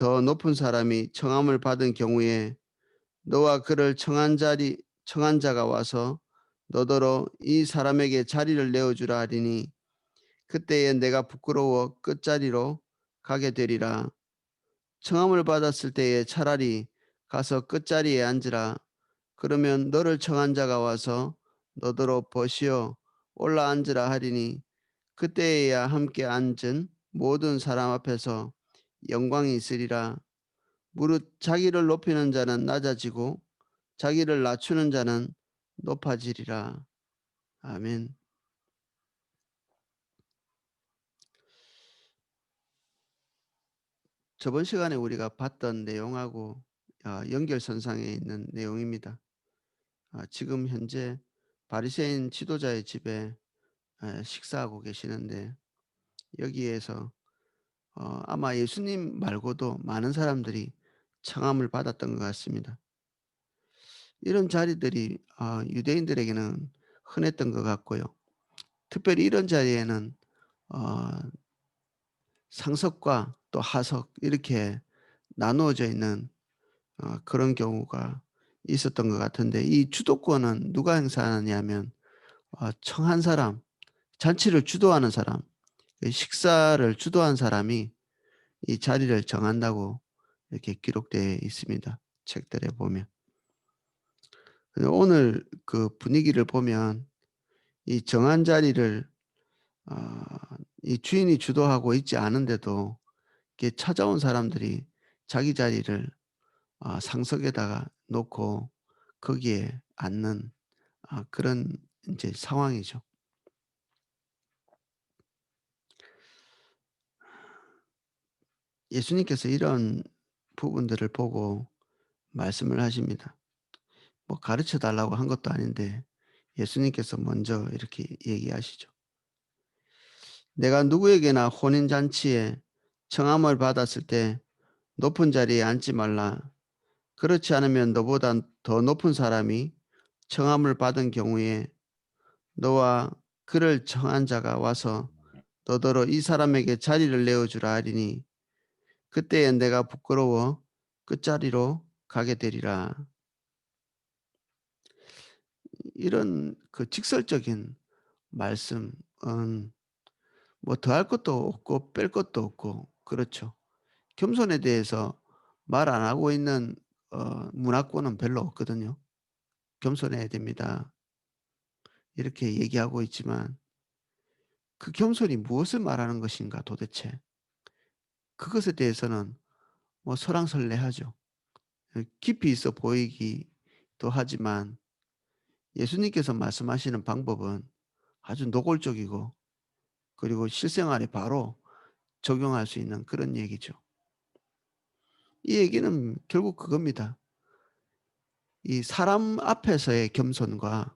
더 높은 사람이 청함을 받은 경우에 너와 그를 청한 자가 와서 너더러 이 사람에게 자리를 내어주라 하리니 그때에 내가 부끄러워 끝자리로 가게 되리라. 청함을 받았을 때에 차라리 가서 끝자리에 앉으라. 그러면 너를 청한 자가 와서 너더러 버시어 올라앉으라 하리니 그때에야 함께 앉은 모든 사람 앞에서 영광이 있으리라. 무릇 자기를 높이는 자는 낮아지고 자기를 낮추는 자는 높아지리라. 아멘. 저번 시간에 우리가 봤던 내용하고 연결선상에 있는 내용입니다. 지금 현재 바리새인 지도자의 집에 식사하고 계시는데 여기에서 아마 예수님 말고도 많은 사람들이 청함을 받았던 것 같습니다. 이런 자리들이 유대인들에게는 흔했던 것 같고요. 특별히 이런 자리에는 어 상석과 또 하석 이렇게 나누어져 있는 그런 경우가 있었던 것 같은데 이 주도권은 누가 행사하느냐면 청한 사람, 잔치를 주도하는 사람, 그 식사를 주도한 사람이 이 자리를 정한다고 이렇게 기록되어 있습니다. 책들에 보면. 근데 오늘 그 분위기를 보면 이 정한 자리를 어 이 주인이 주도하고 있지 않은데도 이렇게 찾아온 사람들이 자기 자리를 상석에다가 놓고 거기에 앉는 그런 인제 상황이죠. 예수님께서 이런 부분들을 보고 말씀을 하십니다. 뭐 가르쳐 달라고 한 것도 아닌데 예수님께서 먼저 이렇게 얘기하시죠. "내가 누구에게나 혼인 잔치에 청함을 받았을 때 높은 자리에 앉지 말라. 그렇지 않으면 너보다 더 높은 사람이 청함을 받은 경우에 너와 그를 청한 자가 와서 너더러 이 사람에게 자리를 내어 주라 하리니 그때에 내가 부끄러워 끝자리로 가게 되리라." 이런 그 직설적인 말씀은 뭐 더할 것도 없고 뺄 것도 없고 그렇죠. 겸손에 대해서 말 안 하고 있는 문화권은 별로 없거든요. "겸손해야 됩니다." 이렇게 얘기하고 있지만 그 겸손이 무엇을 말하는 것인가 도대체? 그것에 대해서는 뭐 설왕설래하죠. 깊이 있어 보이기도 하지만 예수님께서 말씀하시는 방법은 아주 노골적이고 그리고 실생활에 바로 적용할 수 있는 그런 얘기죠. 이 얘기는 결국 그겁니다. 이 사람 앞에서의 겸손과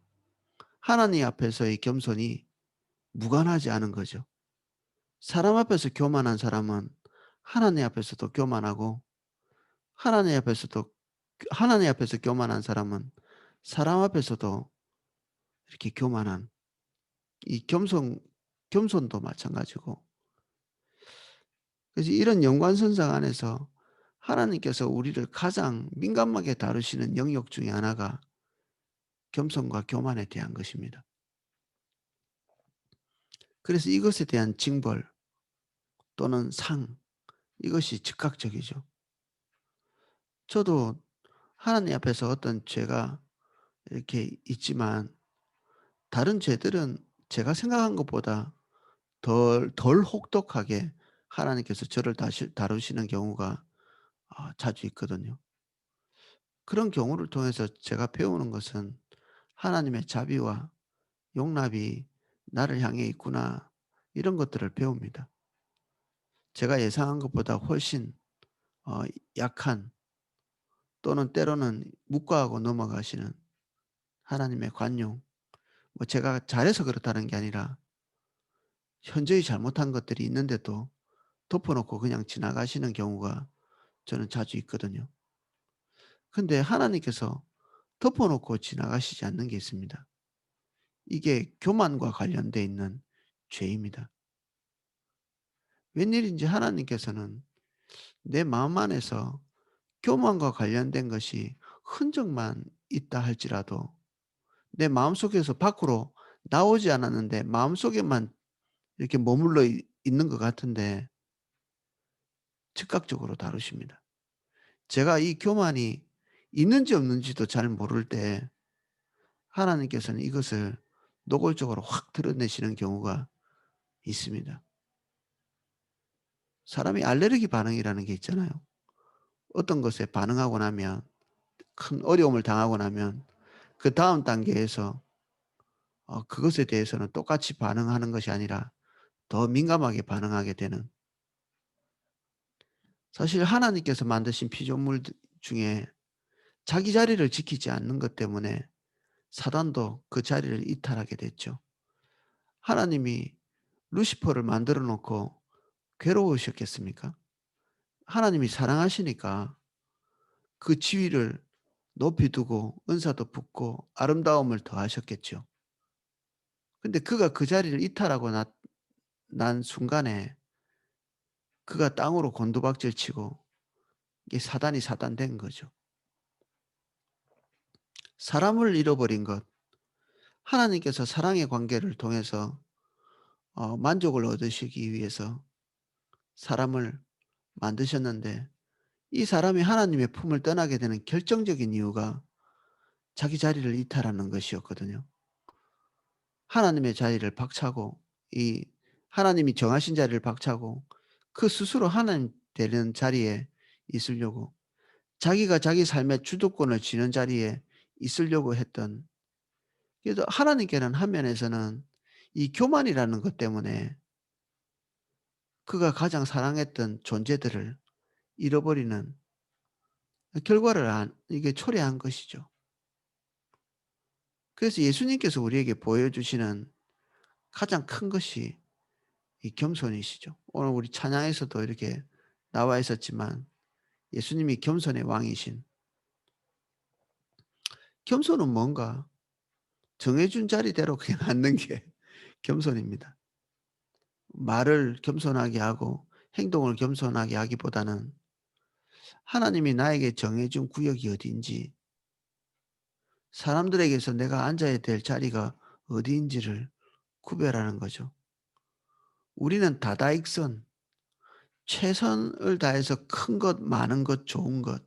하나님 앞에서의 겸손이 무관하지 않은 거죠. 사람 앞에서 교만한 사람은 하나님 앞에서도 교만하고 하나님 앞에서도 하나님 앞에서 교만한 사람은 사람 앞에서도 이렇게 교만한 이 겸손도 마찬가지고 그래서 이런 연관선상 안에서 하나님께서 우리를 가장 민감하게 다루시는 영역 중에 하나가 겸손과 교만에 대한 것입니다. 그래서 이것에 대한 징벌 또는 상 이것이 즉각적이죠. 저도 하나님 앞에서 어떤 죄가 이렇게 있지만 다른 죄들은 제가 생각한 것보다 덜 혹독하게 하나님께서 저를 다루시는 경우가 자주 있거든요. 그런 경우를 통해서 제가 배우는 것은 하나님의 자비와 용납이 나를 향해 있구나 이런 것들을 배웁니다. 제가 예상한 것보다 훨씬 어 약한 또는 때로는 묵과하고 넘어가시는 하나님의 관용 뭐 제가 잘해서 그렇다는 게 아니라 현저히 잘못한 것들이 있는데도 덮어 놓고 그냥 지나가시는 경우가 저는 자주 있거든요. 근데 하나님께서 덮어 놓고 지나가시지 않는 게 있습니다. 이게 교만과 관련돼 있는 죄입니다. 웬일인지 하나님께서는 내 마음 안에서 교만과 관련된 것이 흔적만 있다 할지라도 내 마음속에서 밖으로 나오지 않았는데 마음속에만 이렇게 머물러 있는 것 같은데 즉각적으로 다루십니다. 제가 이 교만이 있는지 없는지도 잘 모를 때 하나님께서는 이것을 노골적으로 확 드러내시는 경우가 있습니다. 사람이 알레르기 반응이라는 게 있잖아요. 어떤 것에 반응하고 나면 큰 어려움을 당하고 나면 그다음 단계에서 그것에 대해서는 똑같이 반응하는 것이 아니라 더 민감하게 반응하게 되는, 사실 하나님께서 만드신 피조물 중에 자기 자리를 지키지 않는 것 때문에 사단도 그 자리를 이탈하게 됐죠. 하나님이 루시퍼를 만들어 놓고 괴로우셨겠습니까? 하나님이 사랑하시니까 그 지위를 높이 두고 은사도 붙고 아름다움을 더하셨겠죠. 근데 그가 그 자리를 이탈하고 난 순간에 그가 땅으로 곤두박질 치고 이게 사단이 사단된 거죠. 사람을 잃어버린 것, 하나님께서 사랑의 관계를 통해서 만족을 얻으시기 위해서 사람을 만드셨는데 이 사람이 하나님의 품을 떠나게 되는 결정적인 이유가 자기 자리를 이탈하는 것이었거든요. 하나님의 자리를 박차고 이 하나님이 정하신 자리를 박차고 그 스스로 하나님 되는 자리에 있으려고, 자기가 자기 삶의 주도권을 쥐는 자리에 있으려고 했던, 그래서 하나님께는 한 면에서는 이 교만이라는 것 때문에 그가 가장 사랑했던 존재들을 잃어버리는 결과를 이게 초래한 것이죠. 그래서 예수님께서 우리에게 보여주시는 가장 큰 것이 이 겸손이시죠. 오늘 우리 찬양에서도 이렇게 나와 있었지만 예수님이 겸손의 왕이신, 겸손은 뭔가 정해준 자리대로 그냥 앉는 게 겸손입니다. 말을 겸손하게 하고 행동을 겸손하게 하기보다는 하나님이 나에게 정해준 구역이 어디인지, 사람들에게서 내가 앉아야 될 자리가 어디인지를 구별하는 거죠. 우리는 다다익선, 최선을 다해서 큰 것, 많은 것, 좋은 것,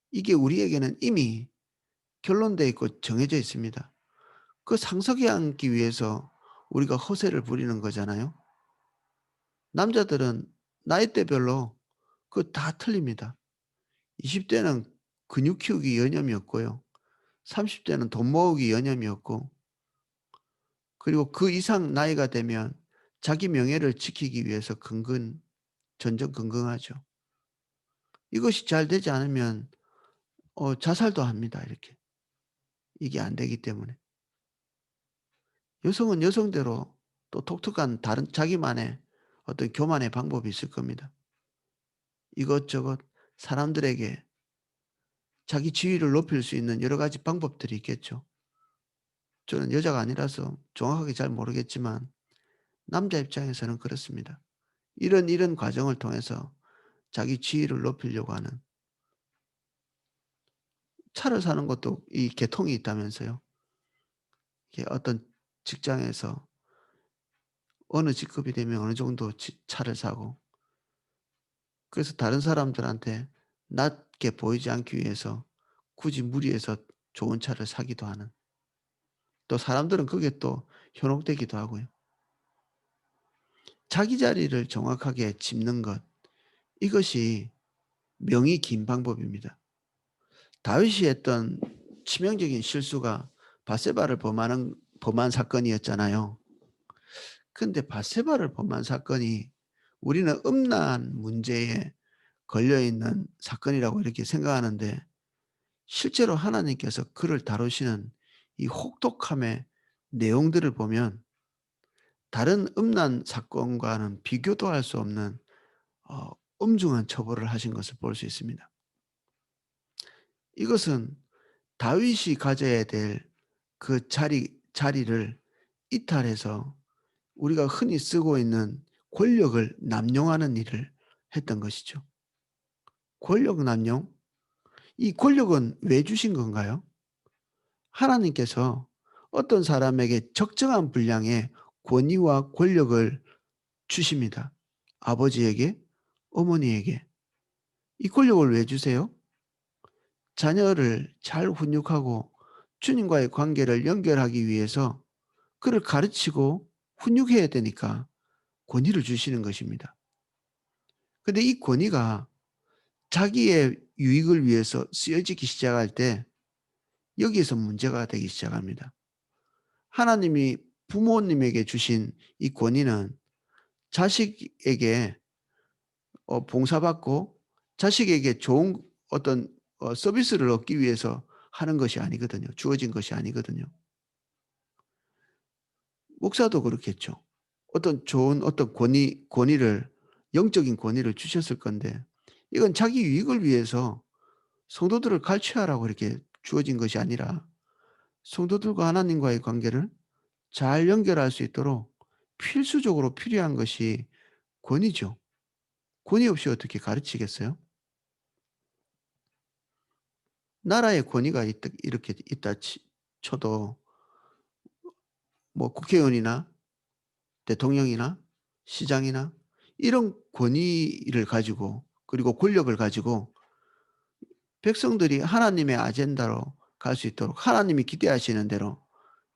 이게 우리에게는 이미 결론되어 있고 정해져 있습니다. 그 상석에 앉기 위해서 우리가 허세를 부리는 거잖아요. 남자들은 나이대별로 그 다 틀립니다. 20 대는 근육 키우기 여념이었고요. 30 대는 돈 모으기 여념이었고, 그리고 그 이상 나이가 되면 자기 명예를 지키기 위해서 전전긍긍하죠. 이것이 잘 되지 않으면 자살도 합니다, 이렇게. 이게 안 되기 때문에. 여성은 여성대로 또 독특한 다른 자기만의 어떤 교만의 방법이 있을 겁니다. 이것저것 사람들에게 자기 지위를 높일 수 있는 여러 가지 방법들이 있겠죠. 저는 여자가 아니라서 정확하게 잘 모르겠지만 남자 입장에서는 그렇습니다. 이런 과정을 통해서 자기 지위를 높이려고 하는, 차를 사는 것도 이 계통이 있다면서요. 이게 어떤 직장에서 어느 직급이 되면 어느 정도 차를 사고, 그래서 다른 사람들한테 낮게 보이지 않기 위해서 굳이 무리해서 좋은 차를 사기도 하는, 또 사람들은 그게 또 현혹되기도 하고요. 자기 자리를 정확하게 짚는 것, 이것이 명이 긴 방법입니다. 다윗이 했던 치명적인 실수가 바세바를 범한 사건이었잖아요. 근데 바세바를 범한 사건이 우리는 음란 문제에 걸려 있는 사건이라고 이렇게 생각하는데, 실제로 하나님께서 그를 다루시는 이 혹독함의 내용들을 보면 다른 음란 사건과는 비교도 할 수 없는 어 엄중한 처벌을 하신 것을 볼 수 있습니다. 이것은 다윗이 가져야 될 그 자리를 이탈해서 우리가 흔히 쓰고 있는 권력을 남용하는 일을 했던 것이죠. 권력 남용? 이 권력은 왜 주신 건가요? 하나님께서 어떤 사람에게 적정한 분량의 권위와 권력을 주십니다. 아버지에게, 어머니에게. 이 권력을 왜 주세요? 자녀를 잘 훈육하고 주님과의 관계를 연결하기 위해서 그를 가르치고 훈육해야 되니까 권위를 주시는 것입니다. 근데 이 권위가 자기의 유익을 위해서 쓰여지기 시작할 때 여기에서 문제가 되기 시작합니다. 하나님이 부모님에게 주신 이 권위는 자식에게 봉사받고 자식에게 좋은 어떤 서비스를 얻기 위해서 하는 것이 아니거든요. 주어진 것이 아니거든요. 목사도 그렇겠죠. 어떤 좋은 어떤 권위를 영적인 권위를 주셨을 건데 이건 자기 유익을 위해서 성도들을 갈취하라고 이렇게 주어진 것이 아니라 성도들과 하나님과의 관계를 잘 연결할 수 있도록 필수적으로 필요한 것이 권위죠. 권위 없이 어떻게 가르치겠어요? 나라의 권위가 있다, 이렇게 있다 쳐도 뭐 국회의원이나 대통령이나 시장이나 이런 권위를 가지고 그리고 권력을 가지고 백성들이 하나님의 아젠다로 갈 수 있도록 하나님이 기대하시는 대로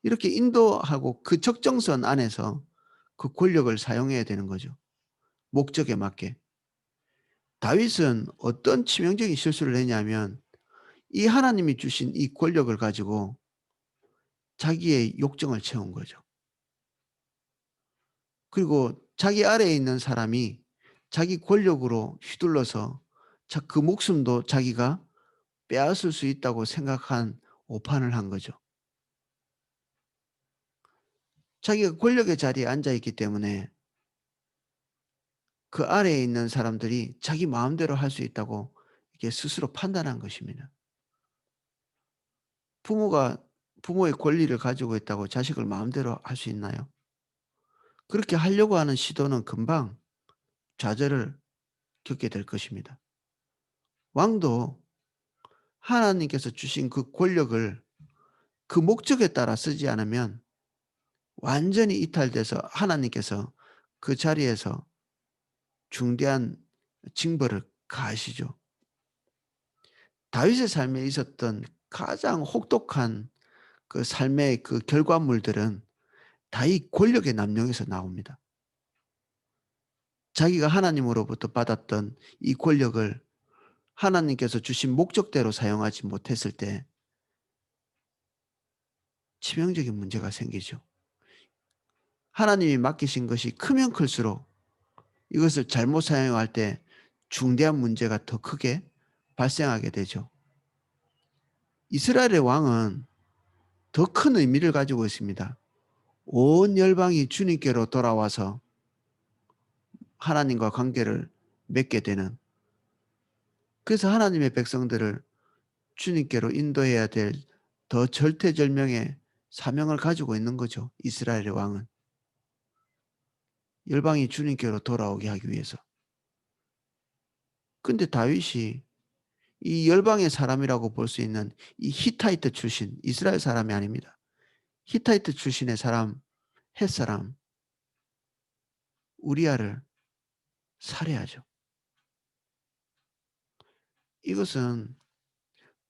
이렇게 인도하고 그 적정선 안에서 그 권력을 사용해야 되는 거죠. 목적에 맞게. 다윗은 어떤 치명적인 실수를 했냐면 이 하나님이 주신 이 권력을 가지고 자기의 욕정을 채운 거죠. 그리고 자기 아래에 있는 사람이 자기 권력으로 휘둘러서 그 목숨도 자기가 빼앗을 수 있다고 생각한 오판을 한 거죠. 자기가 권력의 자리에 앉아 있기 때문에 그 아래에 있는 사람들이 자기 마음대로 할 수 있다고 이렇게 스스로 판단한 것입니다. 부모가 부모의 권리를 가지고 있다고 자식을 마음대로 할 수 있나요? 그렇게 하려고 하는 시도는 금방 좌절을 겪게 될 것입니다. 왕도 하나님께서 주신 그 권력을 그 목적에 따라 쓰지 않으면 완전히 이탈돼서 하나님께서 그 자리에서 중대한 징벌을 가하시죠. 다윗의 삶에 있었던 가장 혹독한 그 삶의 그 결과물들은 다 이 권력의 남용에서 나옵니다. 자기가 하나님으로부터 받았던 이 권력을 하나님께서 주신 목적대로 사용하지 못했을 때 치명적인 문제가 생기죠. 하나님이 맡기신 것이 크면 클수록 이것을 잘못 사용할 때 중대한 문제가 더 크게 발생하게 되죠. 이스라엘의 왕은 더 큰 의미를 가지고 있습니다. 온 열방이 주님께로 돌아와서 하나님과 관계를 맺게 되는, 그래서 하나님의 백성들을 주님께로 인도해야 될 더 절대절명의 사명을 가지고 있는 거죠. 이스라엘의 왕은 열방이 주님께로 돌아오게 하기 위해서. 근데 다윗이 이 열방의 사람이라고 볼 수 있는 이 히타이트 출신, 이스라엘 사람이 아닙니다. 히타이트 출신의 사람, 햇사람 우리아를 살해하죠. 이것은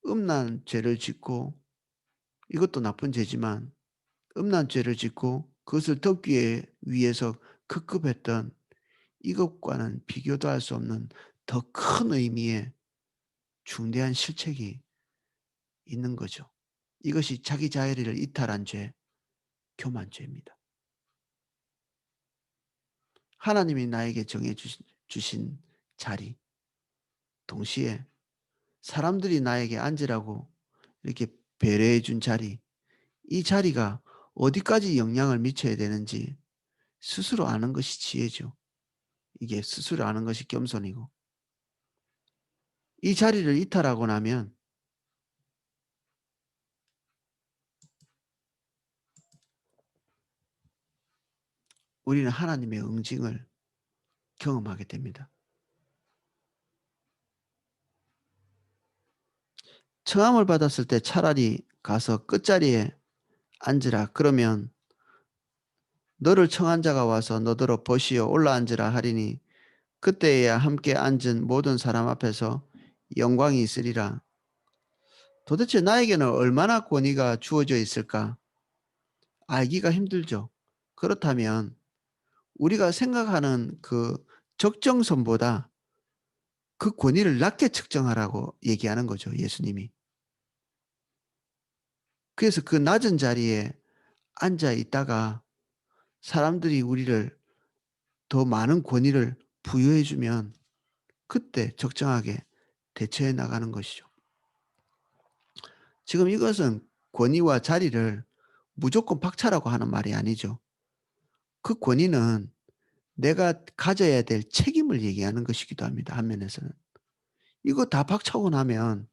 음란 죄를 짓고, 이것도 나쁜 죄지만 음란 죄를 짓고 그것을 덮기 위해서 급급했던 이것과는 비교도 할 수 없는 더 큰 의미의 중대한 실책이 있는 거죠. 이것이 자기 자애를 이탈한 죄, 교만죄입니다. 하나님이 나에게 정해 주신 자리, 동시에 사람들이 나에게 앉으라고 이렇게 배려해 준 자리, 이 자리가 어디까지 영향을 미쳐야 되는지 스스로 아는 것이 지혜죠. 이게 스스로 아는 것이 겸손이고, 이 자리를 이탈하고 나면 우리는 하나님의 응징을 경험하게 됩니다. 청함을 받았을 때 차라리 가서 끝자리에 앉으라. 그러면 너를 청한 자가 와서 너더러 보시어 올라앉으라 하리니 그때에야 함께 앉은 모든 사람 앞에서 영광이 있으리라. 도대체 나에게는 얼마나 권위가 주어져 있을까? 알기가 힘들죠. 그렇다면 우리가 생각하는 그 적정선보다 그 권위를 낮게 측정하라고 얘기하는 거죠, 예수님이. 그래서 그 낮은 자리에 앉아 있다가 사람들이 우리를 더 많은 권위를 부여해 주면 그때 적정하게 대처해 나가는 것이죠. 지금 이것은 권위와 자리를 무조건 박차라고 하는 말이 아니죠. 그 권위는 내가 가져야 될 책임을 얘기하는 것이기도 합니다, 한면에서는. 이거 다 박차고 나면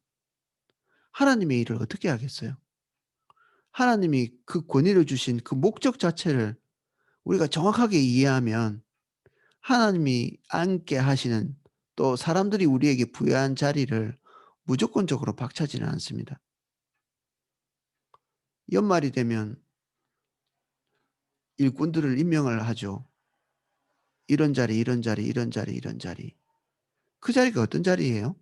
하나님의 일을 어떻게 하겠어요? 하나님이 그 권위를 주신 그 목적 자체를 우리가 정확하게 이해하면 하나님이 앉게 하시는 또 사람들이 우리에게 부여한 자리를 무조건적으로 박차지는 않습니다. 연말이 되면 일꾼들을 임명을 하죠. 이런 자리, 이런 자리, 이런 자리, 이런 자리. 그 자리가 어떤 자리예요?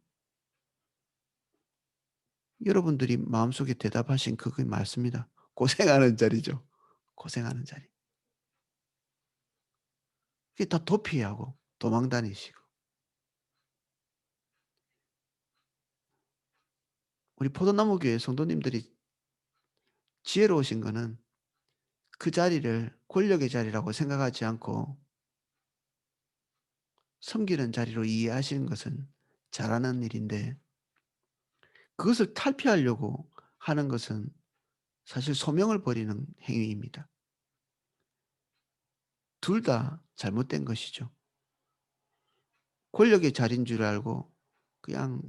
여러분들이 마음속에 대답하신 그게 맞습니다. 고생하는 자리죠. 고생하는 자리. 그게 다 도피하고 도망 다니시고. 우리 포도나무 교회 성도님들이 지혜로우신 거는 그 자리를 권력의 자리라고 생각하지 않고 섬기는 자리로 이해하시는 것은 잘하는 일인데 그것을 탈피하려고 하는 것은 사실 소명을 버리는 행위입니다. 둘 다 잘못된 것이죠. 권력의 자리인 줄 알고 그냥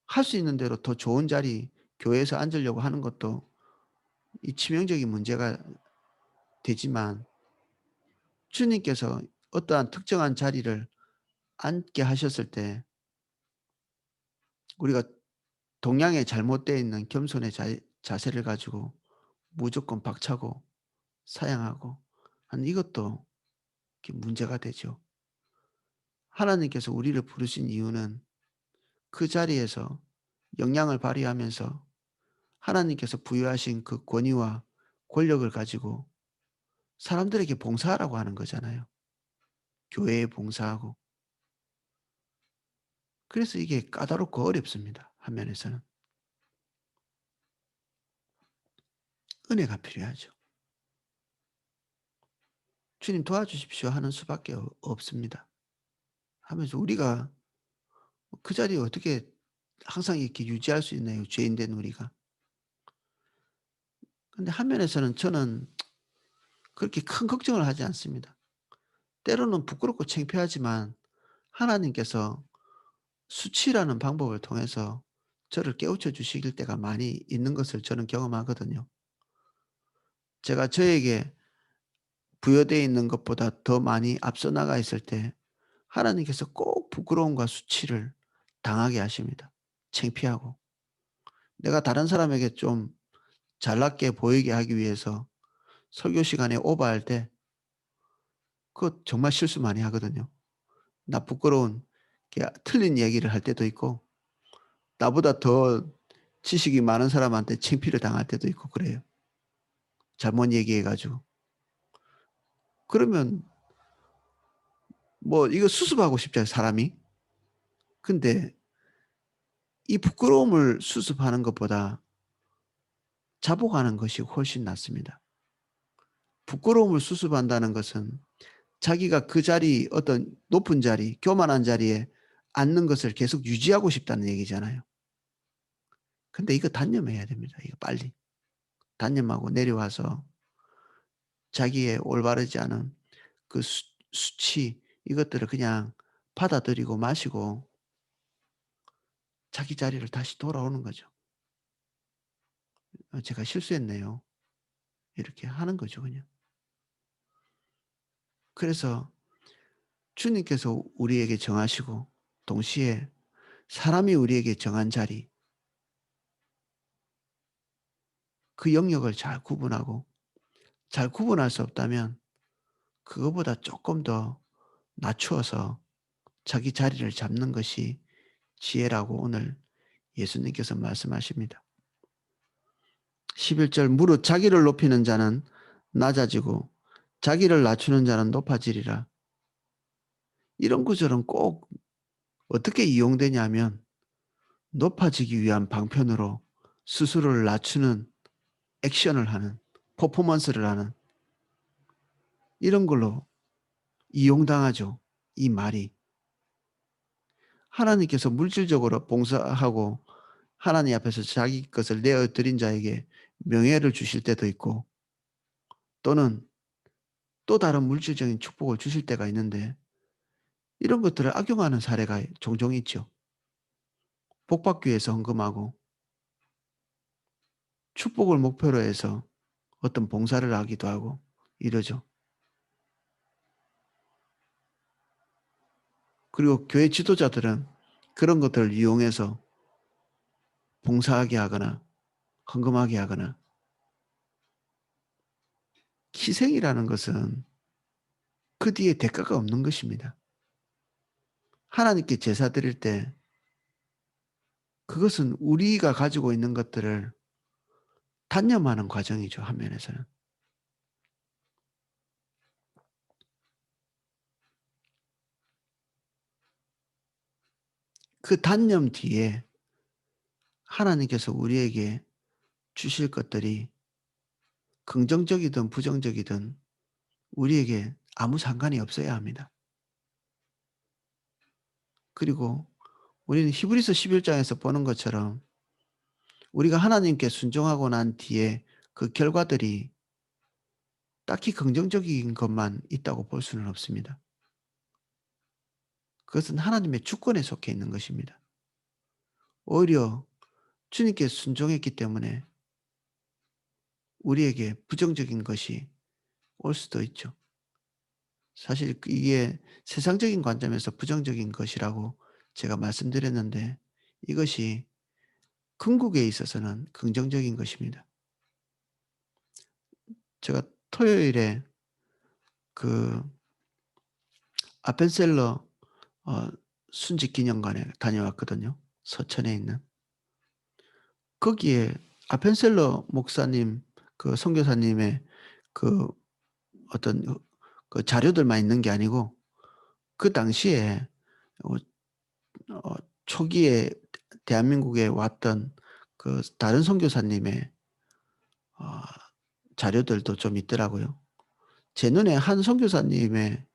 할 수 있는 대로 더 좋은 자리 교회에서 앉으려고 하는 것도 이 치명적인 문제가 되지만 주님께서 어떠한 특정한 자리를 앉게 하셨을 때 우리가 동양에 잘못되어 있는 겸손의 자세를 가지고 무조건 박차고 사양하고 하는 이것도 이렇게 문제가 되죠. 하나님께서 우리를 부르신 이유는 그 자리에서 역량을 발휘하면서 하나님께서 부여하신 그 권위와 권력을 가지고 사람들에게 봉사하라고 하는 거잖아요. 교회에 봉사하고. 그래서 이게 까다롭고 어렵습니다. 한 면에서는. 은혜가 필요하죠. 주님 도와주십시오 하는 수밖에 없습니다. 하면서 우리가 그 자리에 어떻게 항상 이렇게 유지할 수 있나요? 죄인 된 우리가. 근데 한 면에서는 저는 그렇게 큰 걱정을 하지 않습니다. 때로는 부끄럽고 창피하지만 하나님께서 수치라는 방법을 통해서 저를 깨우쳐 주실 때가 많이 있는 것을 저는 경험하거든요. 제가 저에게 부여되어 있는 것보다 더 많이 앞서 나가 있을 때 하나님께서 꼭 부끄러움과 수치를 당하게 하십니다. 창피하고. 내가 다른 사람에게 좀 잘났게 보이게 하기 위해서 설교 시간에 오버할 때 그거 정말 실수 많이 하거든요. 나 부끄러운 틀린 얘기를 할 때도 있고 나보다 더 지식이 많은 사람한테 창피를 당할 때도 있고 그래요. 잘못 얘기해 가지고. 그러면 뭐 이거 수습하고 싶잖아요, 사람이. 근데 이 부끄러움을 수습하는 것보다 자복하는 것이 훨씬 낫습니다. 부끄러움을 수습한다는 것은 자기가 그 자리 어떤 높은 자리, 교만한 자리에 앉는 것을 계속 유지하고 싶다는 얘기잖아요. 근데 이거 단념해야 됩니다. 이거 빨리. 단념하고 내려와서 자기의 올바르지 않은 그 수치 이것들을 그냥 받아들이고 마시고 자기 자리를 다시 돌아오는 거죠. '제가 실수했네요.' 이렇게 하는 거죠 그냥. 그래서 주님께서 우리에게 정하시고 동시에 사람이 우리에게 정한 자리 그 영역을 잘 구분하고, 잘 구분할 수 없다면 그거보다 조금 더 낮추어서 자기 자리를 잡는 것이 지혜라고 오늘 예수님께서 말씀하십니다. 11절 무릇 자기를 높이는 자는 낮아지고 자기를 낮추는 자는 높아지리라. 이런 구절은 꼭 어떻게 이용되냐면 높아지기 위한 방편으로 스스로를 낮추는 액션을 하는, 퍼포먼스를 하는, 이런 걸로 이용당하죠. 이 말이. 하나님께서 물질적으로 봉사하고 하나님 앞에서 자기 것을 내어드린 자에게 명예를 주실 때도 있고, 또는 또 다른 물질적인 축복을 주실 때가 있는데, 이런 것들을 악용하는 사례가 종종 있죠. 복받기 위해서 헌금하고 축복을 목표로 해서 어떤 봉사를 하기도 하고 이러죠. 그리고 교회 지도자들은 그런 것들을 이용해서 봉사하게 하거나 헌금하게 하거나, 희생이라는 것은 그 뒤에 대가가 없는 것입니다. 하나님께 제사 드릴 때 그것은 우리가 가지고 있는 것들을 단념하는 과정이죠. 한 면에서는. 그 단념 뒤에 하나님께서 우리에게 주실 것들이 긍정적이든 부정적이든 우리에게 아무 상관이 없어야 합니다. 그리고 우리는 히브리서 11장에서 보는 것처럼 우리가 하나님께 순종하고 난 뒤에 그 결과들이 딱히 긍정적인 것만 있다고 볼 수는 없습니다. 그것은 하나님의 주권에 속해 있는 것입니다. 오히려 주님께 순종했기 때문에 우리에게 부정적인 것이 올 수도 있죠. 사실 이게 세상적인 관점에서 부정적인 것이라고 제가 말씀드렸는데, 이것이 궁극에 있어서는 긍정적인 것입니다. 제가 토요일에 그 아펜셀러 어 순직 기념관에 다녀왔거든요, 서천에 있는. 거기에 아펜셀러 목사님, 그 선교사님의 그 어떤 그 자료들만 있는 게 아니고, 그 당시에 어 어 초기에 대한민국에 왔던 그 다른 선교사님의 어 자료들도 좀 있더라고요. 제 눈에 한 선교사님의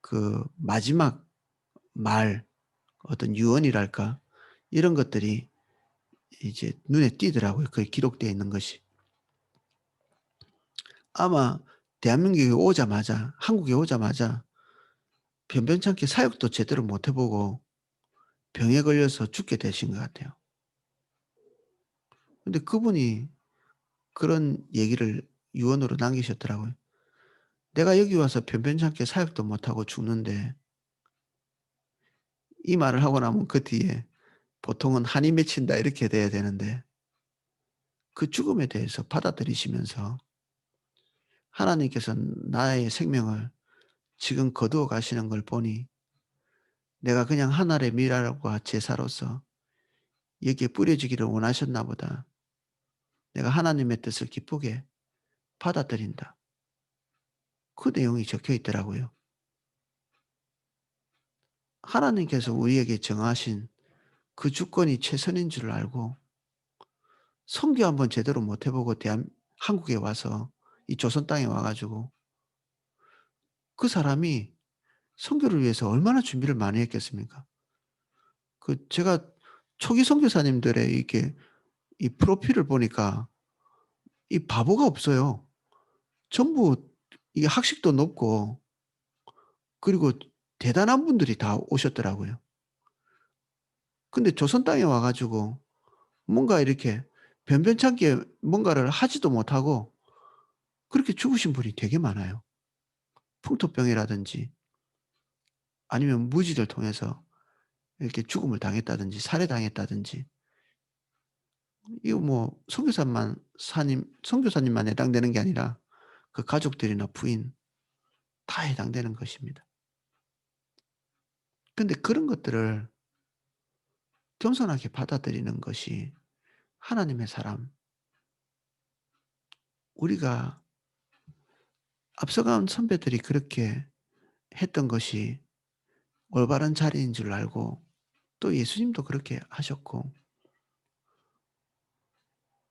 그 마지막 말, 어떤 유언이랄까, 이런 것들이 이제 눈에 띄더라고요, 거기 기록되어 있는 것이. 아마 대한민국에 오자마자, 한국에 오자마자 변변찮게 사역도 제대로 못 해 보고 병에 걸려서 죽게 되신 것 같아요. 근데 그분이 그런 얘기를 유언으로 남기셨더라고요. "내가 여기 와서 변변찮게 사역도 못 하고 죽는데", 이 말을 하고 나면 그 뒤에 보통은 "한이 맺힌다." 이렇게 돼야 되는데, 그 죽음에 대해서 받아들이시면서 하나님께서 나의 생명을 지금 거두어 가시는 걸 보니 내가 그냥 하늘의 미랄과 제사로서 여기에 뿌려지기를 원하셨나 보다. 내가 하나님의 뜻을 기쁘게 받아들인다. 그 내용이 적혀 있더라고요. 하나님께서 우리에게 정하신 그 주권이 최선인 줄 알고 선교 한번 제대로 못 해보고 한국에 와서, 이 조선 땅에 와가지고 그 사람이 선교를 위해서 얼마나 준비를 많이 했겠습니까? 그 제가 초기 선교사님들의 이렇게 이 프로필을 보니까 이 바보가 없어요. 전부 이게 학식도 높고, 그리고 대단한 분들이 다 오셨더라고요. 근데 조선 땅에 와 가지고 뭔가 이렇게 변변찮게 뭔가를 하지도 못하고 그렇게 죽으신 분이 되게 많아요. 풍토병이라든지 아니면 무지를 통해서 이렇게 죽음을 당했다든지 살해당했다든지. 이거 뭐 선교사님만 해당되는 게 아니라 그 가족들이나 부인 다 해당되는 것입니다. 근데 그런 것들을 겸손하게 받아들이는 것이 하나님의 사람, 우리가 앞서간 선배들이 그렇게 했던 것이 올바른 자리인 줄 알고 또 예수님도 그렇게 하셨고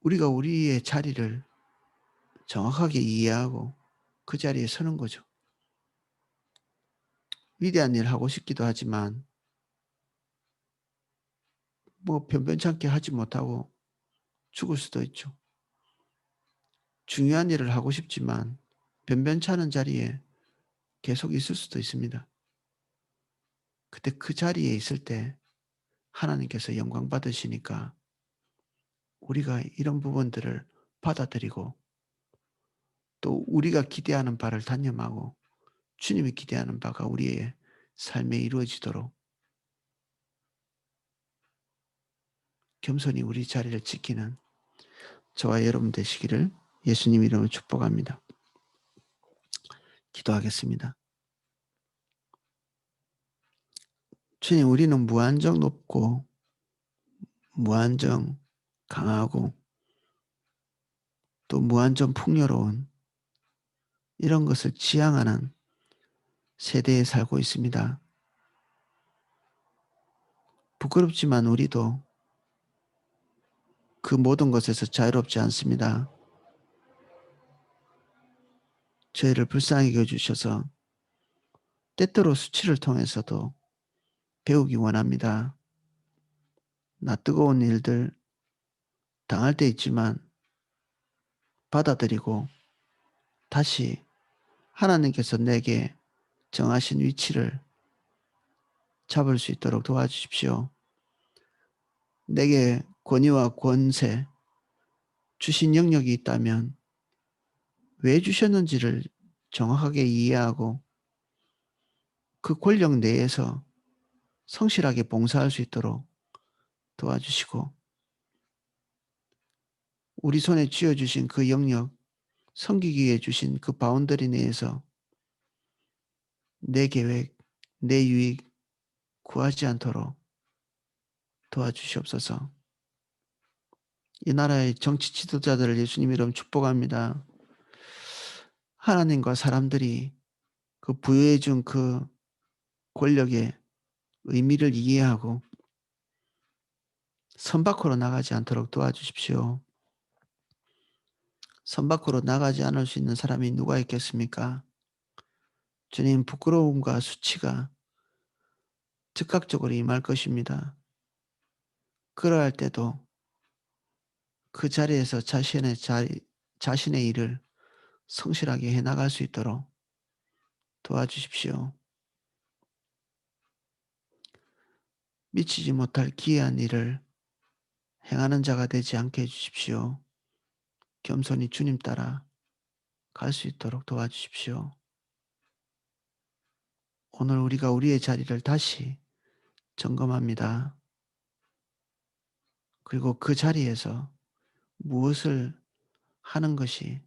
우리가 우리의 자리를 정확하게 이해하고 그 자리에 서는 거죠. 위대한 일 하고 싶기도 하지만 뭐 변변찮게 하지 못하고 죽을 수도 있죠. 중요한 일을 하고 싶지만 변변찮은 자리에 계속 있을 수도 있습니다. 그때 그 자리에 있을 때 하나님께서 영광 받으시니까 우리가 이런 부분들을 받아들이고 또 우리가 기대하는 바를 단념하고 주님이 기대하는 바가 우리의 삶에 이루어지도록 겸손히 우리 자리를 지키는 저와 여러분 되시기를 예수님 이름으로 축복합니다. 기도하겠습니다. 주님, 우리는 무한정 높고 무한정 강하고 또 무한정 풍요로운 이런 것을 지향하는 세대에 살고 있습니다. 부끄럽지만 우리도 그 모든 것에서 자유롭지 않습니다. 저희를 불쌍히 여겨주셔서 때때로 수치를 통해서도 배우기 원합니다. 나 뜨거운 일들 당할 때 있지만 받아들이고 다시 하나님께서 내게 정하신 위치를 잡을 수 있도록 도와주십시오. 내게 권위와 권세 주신 영역이 있다면 왜 주셨는지를 정확하게 이해하고 그 권력 내에서 성실하게 봉사할 수 있도록 도와주시고 우리 손에 쥐어주신 그 영역, 섬기기 위해 주신 그 바운더리 내에서 내 계획, 내 유익 구하지 않도록 도와주시옵소서. 이 나라의 정치 지도자들을 예수님 이름 축복합니다. 하나님과 사람들이 그 부여해 준 그 권력의 의미를 이해하고 선 밖으로 나가지 않도록 도와주십시오. 선 밖으로 나가지 않을 수 있는 사람이 누가 있겠습니까? 주님, 부끄러움과 수치가 즉각적으로 임할 것입니다. 그러할 때도 그 자리에서 자신의 일을 성실하게 해 나갈 수 있도록 도와주십시오. 미치지 못할 기이한 일을 행하는 자가 되지 않게 해 주십시오. 겸손히 주님 따라 갈 수 있도록 도와주십시오. 오늘 우리가 우리의 자리를 다시 점검합니다. 그리고 그 자리에서 무엇을 하는 것이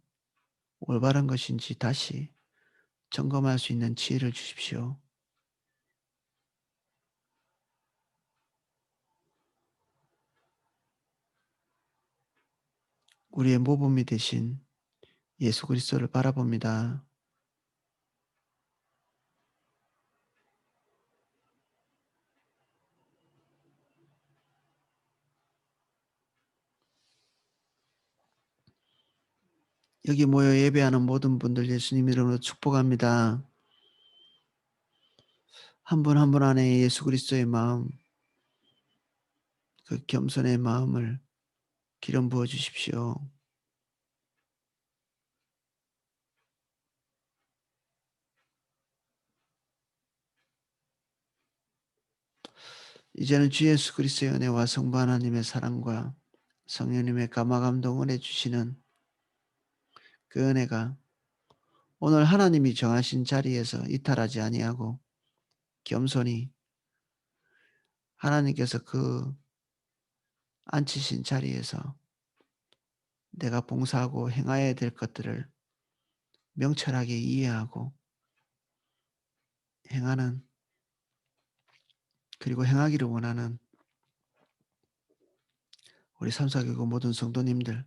올바른 것인지 다시 점검할 수 있는 지혜를 주십시오. 우리의 모범이 되신 예수 그리스도를 바라봅니다. 여기 모여 예배하는 모든 분들 예수님 이름으로 축복합니다. 한 분 한 분 안에 예수 그리스도의 마음, 그 겸손의 마음을 기름 부어 주십시오. 이제는 주 예수 그리스도의 은혜와 성부 하나님의 사랑과 성령님의 감화 감동 은혜 주시는 그 은혜가 오늘 하나님이 정하신 자리에서 이탈하지 아니하고 겸손히 하나님께서 그 앉히신 자리에서 내가 봉사하고 행해야 될 것들을 명철하게 이해하고 행하는, 그리고 행하기를 원하는 우리 삼사교구 모든 성도님들,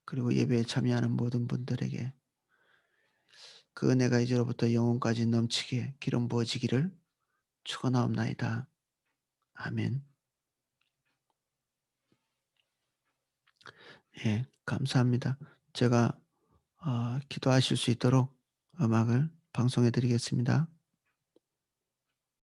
그리고 예배에 참여하는 모든 분들에게 그 은혜가 이제로부터 영원까지 넘치게 기름 부어지기를 축원하옵나이다. 아멘. 예, 감사합니다. 제가 기도하실 수 있도록 음악을 방송해 드리겠습니다.